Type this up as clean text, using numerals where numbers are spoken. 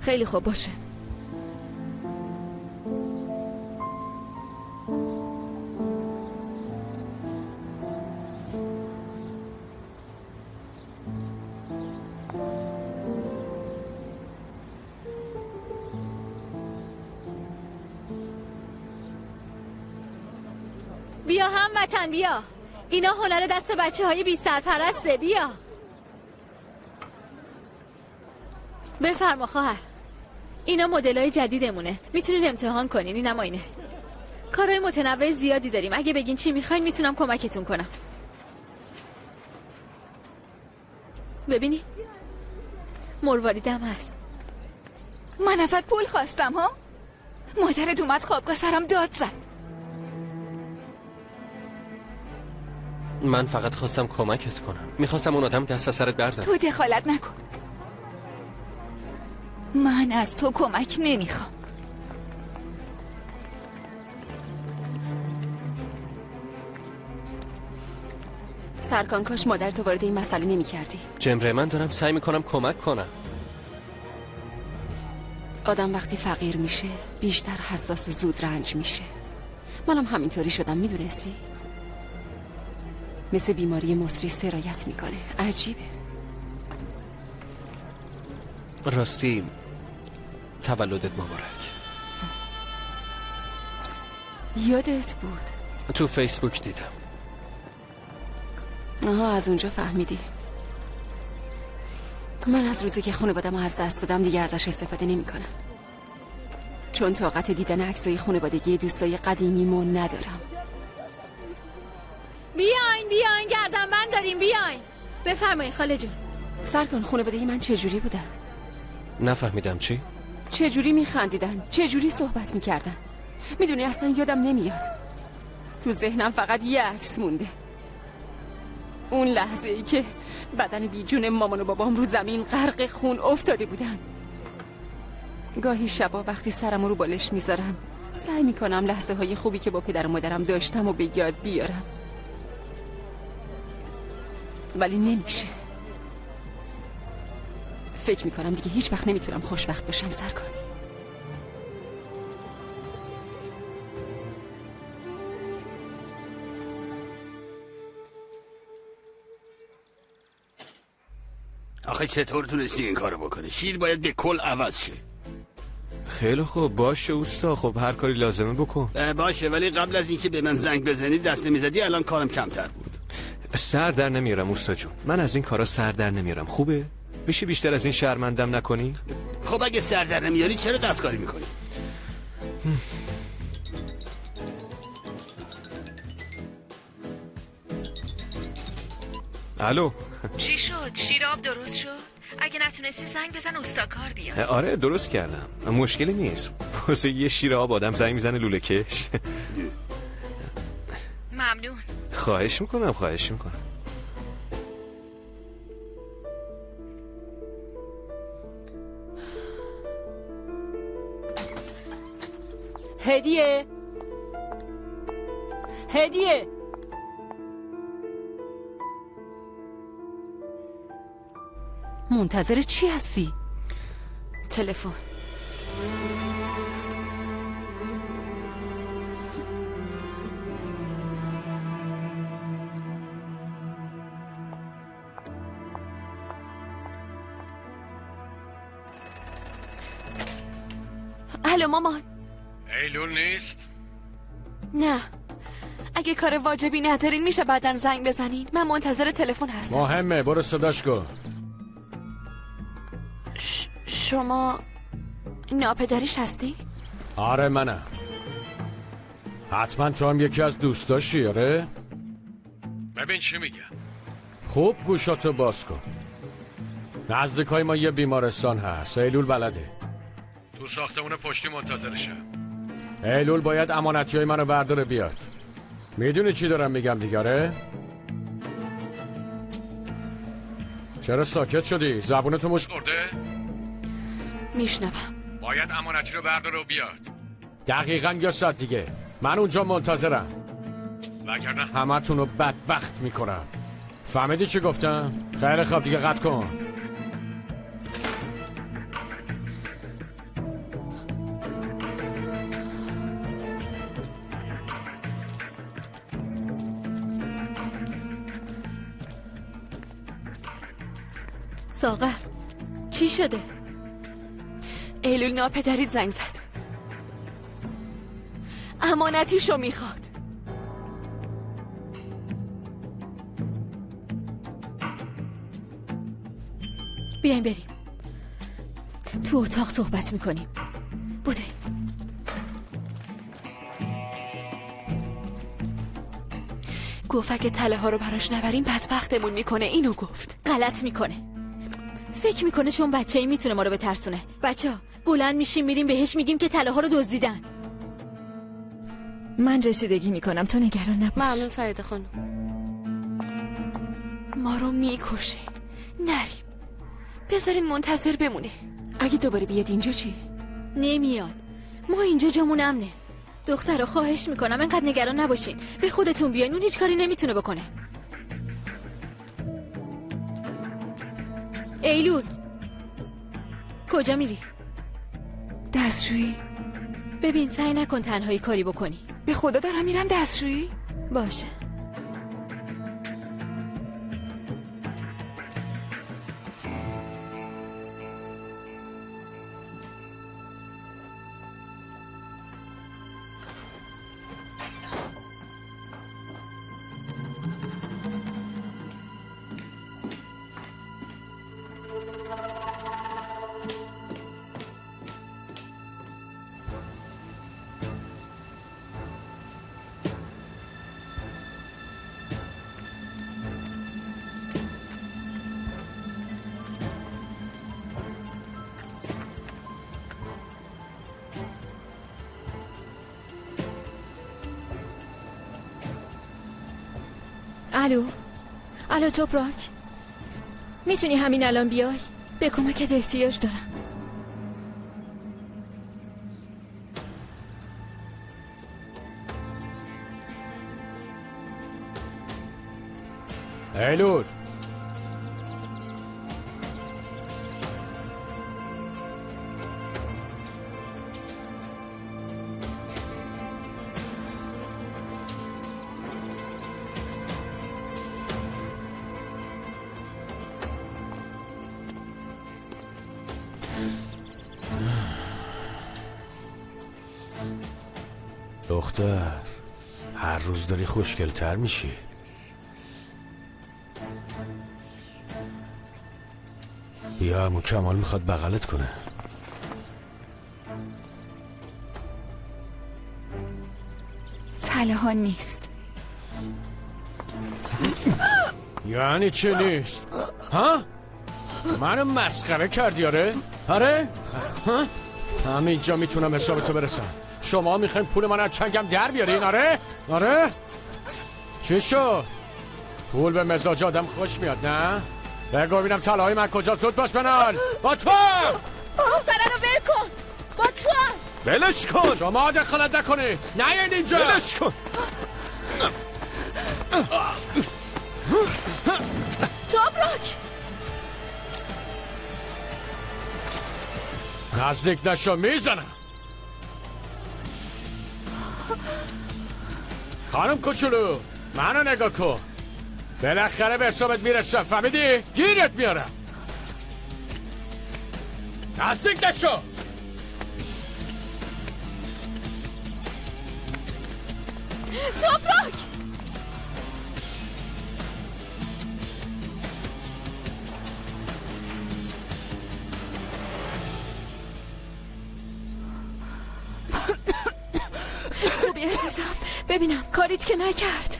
خیلی خوب باشه. بیا هموطن بیا، اینا هنر دست بچه‌های بی سرپرسته. بیا بفرما خواهر، اینا مدل‌های جدیدمونه، میتونین امتحان کنین. اینم اینه. کارهای متنوع زیادی داریم، اگه بگین چی میخواین میتونم کمکتون کنم. ببینی مرواریدم هست. من ازت پول خواستم ها؟ مادرت اومد خوابگاه سرم داد زد. من فقط خواستم کمکت کنم. میخواستم اون آدم دست از سرت بردارم. تو دخالت نکن. من از تو کمک نمیخوام. سرکان کاش مادر تو وارد این مسئله نمی کردی. جمره، من دارم سعی میکنم کمک کنم. آدم وقتی فقیر میشه بیشتر حساس و زود رنج میشه. منم همینطوری شدم، میدونستی؟ مثل بیماری مصری سرایت میکنه. عجیبه. راستی تولدت مبارک. یادت بود؟ تو فیسبوک دیدم. آها، از اونجا فهمیدی. من از روزی که خانواده‌مو از دست دادم دیگه ازش استفاده نمی‌کنم. چون طاقت دیدن عکسای خانوادگی دوستای قدیمیمو ندارم. بیاین گردنبند داریم، بیاین. بفرمایید خاله جون. سرکان خانوادگی من چجوری بودن؟ نفهمیدم چی؟ چجوری میخندیدن؟ چجوری صحبت میکردن؟ میدونی اصلا یادم نمیاد. تو ذهنم فقط یه عکس مونده. اون لحظه ای که بدن بیجون مامان و بابام رو زمین غرق خون افتاده بودن. گاهی شبا وقتی سرم رو بالش میذارم سعی میکنم لحظه های خوبی که با پدر و مادرم داشتم و به یاد بیارم، ولی نمیشه. فکر میکنم دیگه هیچ وقت نمیتونم خوشبخت باشم. سرکان، آخه چطور تونستی این کارو بکنی؟ شیر باید به کل عوض شه. خیلی خوب باشه اوستا، خب هر کاری لازمه بکن. باشه، ولی قبل از اینکه به من زنگ بزنی دست نمیزدی الان کارم کمتر بود. سر در نمیارم اوستا جون، من از این کارا سر در نمیارم. خوبه؟ میشه بیشتر از این شرمندم نکنی؟ خب اگه سر در نمیاری چرا دستکاری میکنی؟ الو، چی شد؟ شیر آب درست شد؟ اگه نتونستی زنگ بزن استاکار بیاد. آره درست کردم، مشکلی نیست. واسه یه شیر آب آدم زنگ میزنه لوله کش. ممنون. خواهش میکنم. هدیه منتظر چی هستی؟ تلفن. الو مامان. ایلول نیست؟ نه، اگه کار واجبی ندارین میشه بعدن زنگ بزنین. من منتظر تلفن هستم. مهمه، برو صداش کن. شما ناپدریش هستی؟ آره منم. حتما تو هم یکی از دوستاشی؟ آره؟ ببین چی میگم. خوب گوشاتو باز کن. نزدیکای ما یه بیمارستان هست، ایلول بلده. تو ساختمون پشتی منتظرشم. ایلول باید امانتیای منو برداره بیاد. میدونی چی دارم میگم دیگه؟ آره؟ چرا ساکت شدی؟ زبونتو مشت خورده؟ میشنوم. باید امانتی رو برداره و بیاد. دقیقاً یه ساعت دیگه. من اونجا منتظرم. وگرنه همتون رو بدبخت میکنم. فهمیدی چی گفتم؟ خیلی خوب دیگه قطع کن. ساغر چی شده؟ ایلول ناپدریت زنگ زد. امانتیشو میخواد. بیاین بریم تو اتاق صحبت میکنیم. بوده گفت اگه تله ها رو براش نبریم بدبختمون میکنه. اینو گفت. غلط میکنه. فکر میکنه چون بچه‌ای میتونه ما رو بترسونه. بچه‌ها بلند میشیم میریم بهش میگیم که تله ها رو دزدیدن. من رسیدگی میکنم تو نگران نباش. ممنون فریده خانم. ما رو میکشه. نریم. بذارین منتظر بمونه. اگه دوباره بیاد اینجا چی؟ نمیاد. ما اینجا جامون امنه. دخترها خواهش میکنم انقدر نگران نباشین. به خودتون بیاین. اون هیچ کاری نمیتونه بکنه. ایلول کجا میری؟ دستشویی. ببین سعی نکن تنهایی کاری بکنی. به خدا دارم میرم دستشویی. باشه. الو توپراک، میتونی همین الان بیای؟ به کمکت احتیاج دارم. ایلول دختر، هر روز داری خوشگل‌تر میشی. بیا عمو کمال میخواد بغلت کنه. تله ها نیست. یعنی چی نیست؟ ها؟ منو مسخره کردی آره؟ آره؟ ها؟ همینجا میتونم حسابتو برسم. شما میخواین پول من از چنگم در بیارین آره؟ آره؟ چی شد؟ پول به مزاج آدم خوش میاد نه؟ بگو ببینم طلاهای من کجا؟ زود باش بنال. با تو دختره رو ول کن. با تو ولش کن. شما دخالت نکنی. نه این اینجا. ولش کن. توپراک نزدیک نشو میزنم. خانم کوچولو منو نگاه کن. بالاخره به حسابت میرسم فهمیدی؟ گیرت میارم. نزدیک نشو. توپراک خوبی عزیزم، ببینم کاریت که نکرد.